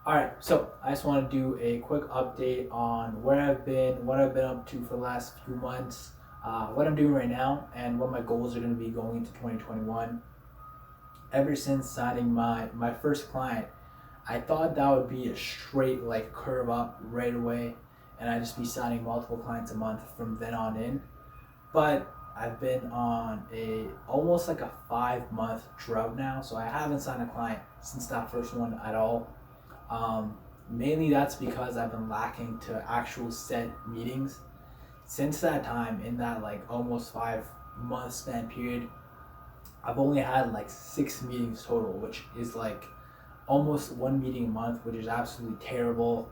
All right, so I just want to do a quick update on where I've been, what I've been up to for the last few months, what I'm doing right now, and what my goals are going to be going into 2021. Ever since signing my first client, I thought that would be a straight like curve up right away, and I'd just be signing multiple clients a month from then on in. But I've been on a almost like a 5 month drought now, so I haven't signed a client since that first one at all. Mainly that's because I've been lacking to actual set meetings. Since that time, in that like almost 5 month span period, I've only had like 6 meetings total, which is like almost one meeting a month, which is absolutely terrible.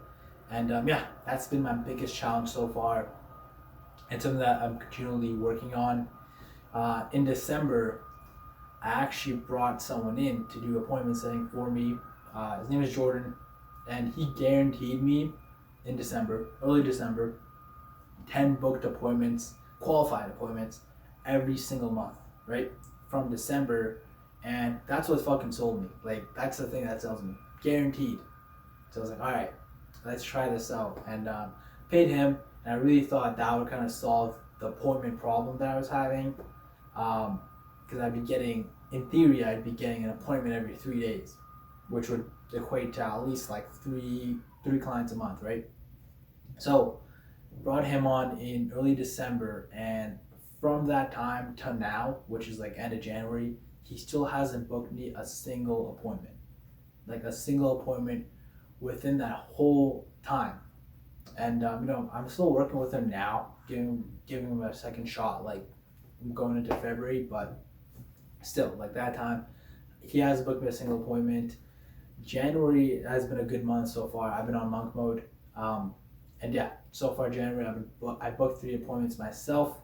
And yeah, that's been my biggest challenge so far, and something that I'm continually working on. In December, I actually brought someone in to do appointment setting for me. His name is Jordan, and he guaranteed me in December, early December, 10 booked appointments, qualified appointments, every single month, right? From December. And that's what fucking sold me. Like, that's the thing that sells me. Guaranteed. So I was like, all right, let's try this out. And paid him, and I really thought that would kind of solve the appointment problem that I was having. Because I'd be getting, in theory, I'd be getting an appointment every 3 days, which would equate to at least like three clients a month, right? So brought him on in early December, and from that time to now, which is like end of January, he still hasn't booked me a single appointment, like a single appointment within that whole time. And I'm still working with him now, giving him a second shot, like going into February, but still, like that time, he hasn't booked me a single appointment. January has been a good month so far. I've been on monk mode, and yeah, so far January I booked 3 appointments myself,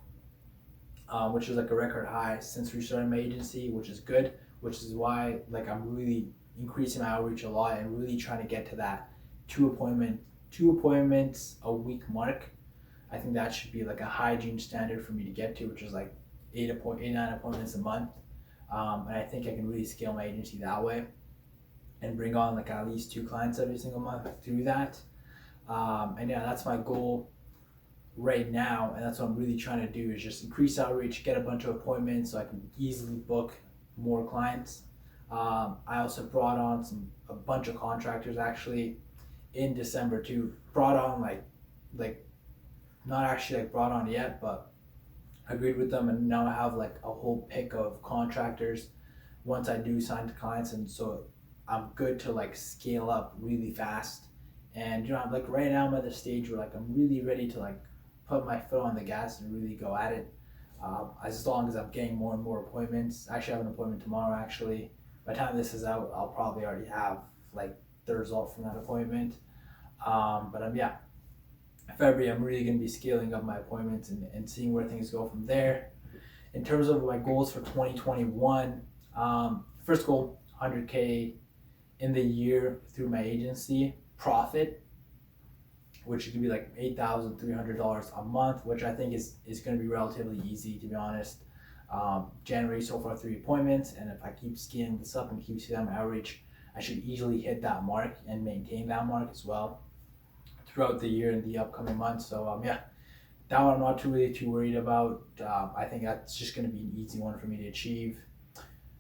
which is like a record high since restarting my agency, which is good. Which is why like I'm really increasing my outreach a lot and really trying to get to that two appointment two appointments a week mark. I think that should be like a hygiene standard for me to get to, which is like 9 appointments a month. And I think I can really scale my agency that way and bring on like at least 2 clients every single month through that. And yeah, that's my goal right now, and that's what I'm really trying to do is just increase outreach, get a bunch of appointments so I can easily book more clients. I also brought on a bunch of contractors actually in December too. Brought on like not actually like brought on yet, but agreed with them, and now I have like a whole pick of contractors once I do sign to clients, and so I'm good to like scale up really fast. And I'm like right now I'm at the stage where like I'm really ready to like put my foot on the gas and really go at it. As long as I'm getting more and more appointments. I actually have an appointment tomorrow actually. By the time this is out, I'll probably already have like the result from that appointment. But yeah, February I'm really going to be scaling up my appointments and seeing where things go from there. In terms of my goals for 2021, first goal 100K in the year through my agency profit, which could be like $8,300 a month, which I think is going to be relatively easy, to be honest. January so far 3 appointments, and if I keep scaling this up and keep seeing my outreach, I should easily hit that mark and maintain that mark as well throughout the year and the upcoming months. So yeah, that one I'm not too worried about. I think that's just going to be an easy one for me to achieve.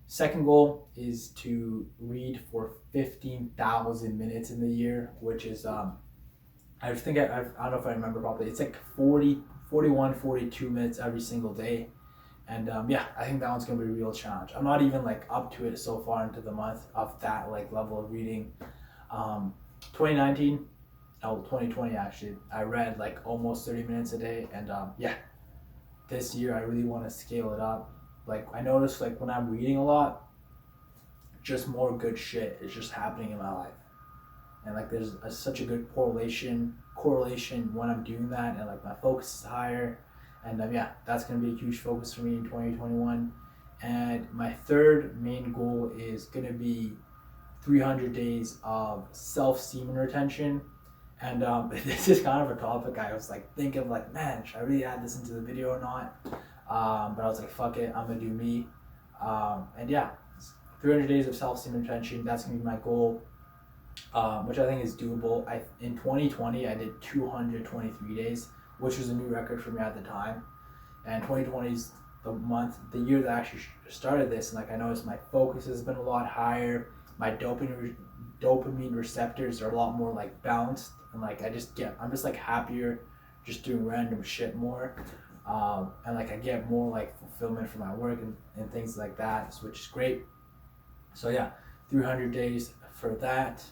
Second goal is to read for 15,000 minutes in the year, which is I think I don't know if I remember properly. It's like 40, 41, 42 minutes every single day. And yeah, I think that one's going to be a real challenge. I'm not even like up to it so far into the month of that like level of reading. 2019, 2020 actually, I read like almost 30 minutes a day. And yeah, this year I really want to scale it up. Like I noticed like when I'm reading a lot, just more good shit is just happening in my life. And like there's such a good correlation when I'm doing that, and like my focus is higher. And yeah, that's going to be a huge focus for me in 2021. And my third main goal is going to be 300 days of self semen retention. And this is kind of a topic I was like thinking like, man, should I really add this into the video or not? But I was like, fuck it, I'm gonna do me. And yeah, 300 days of self semen retention, that's gonna be my goal. which I think is doable. In 2020 I did 223 days, which was a new record for me at the time. And 2020 is the year that I actually started this, and like I noticed my focus has been a lot higher. My dopamine receptors are a lot more like balanced, and like I'm just like happier, just doing random shit more, and like I get more like fulfillment from my work and things like that, which is great. So yeah, 300 days for that,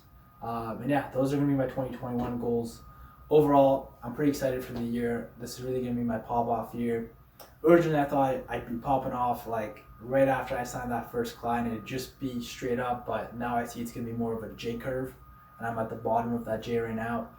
and yeah, those are gonna be my 2021 goals. Overall, I'm pretty excited for the year. This is really gonna be my pop off year. Originally, I thought I'd be popping off like right after I signed that first client, and it'd just be straight up. But now I see it's gonna be more of a J curve, and I'm at the bottom of that J right now.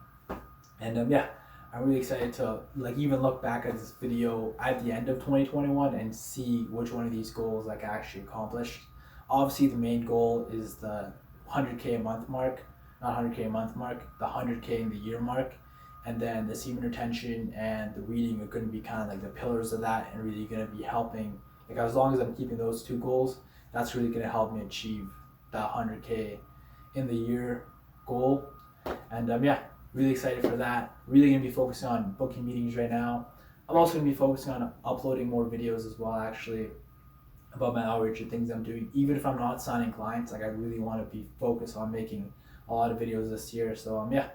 And yeah, I'm really excited to like even look back at this video at the end of 2021 and see which one of these goals like I actually accomplished. Obviously, the main goal is the 100K a month mark, not 100K a month mark, the 100K in the year mark. And then the semen retention and the reading are going to be kind of like the pillars of that, and really going to be helping. Like as long as I'm keeping those two goals, that's really going to help me achieve that 100K in the year goal. And yeah, really excited for that. Really going to be focusing on booking meetings right now. I'm also going to be focusing on uploading more videos as well, actually, about my outreach and things I'm doing. Even if I'm not signing clients, like I really want to be focused on making a lot of videos this year. So yeah,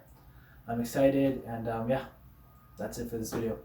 I'm excited, and yeah, that's it for this video.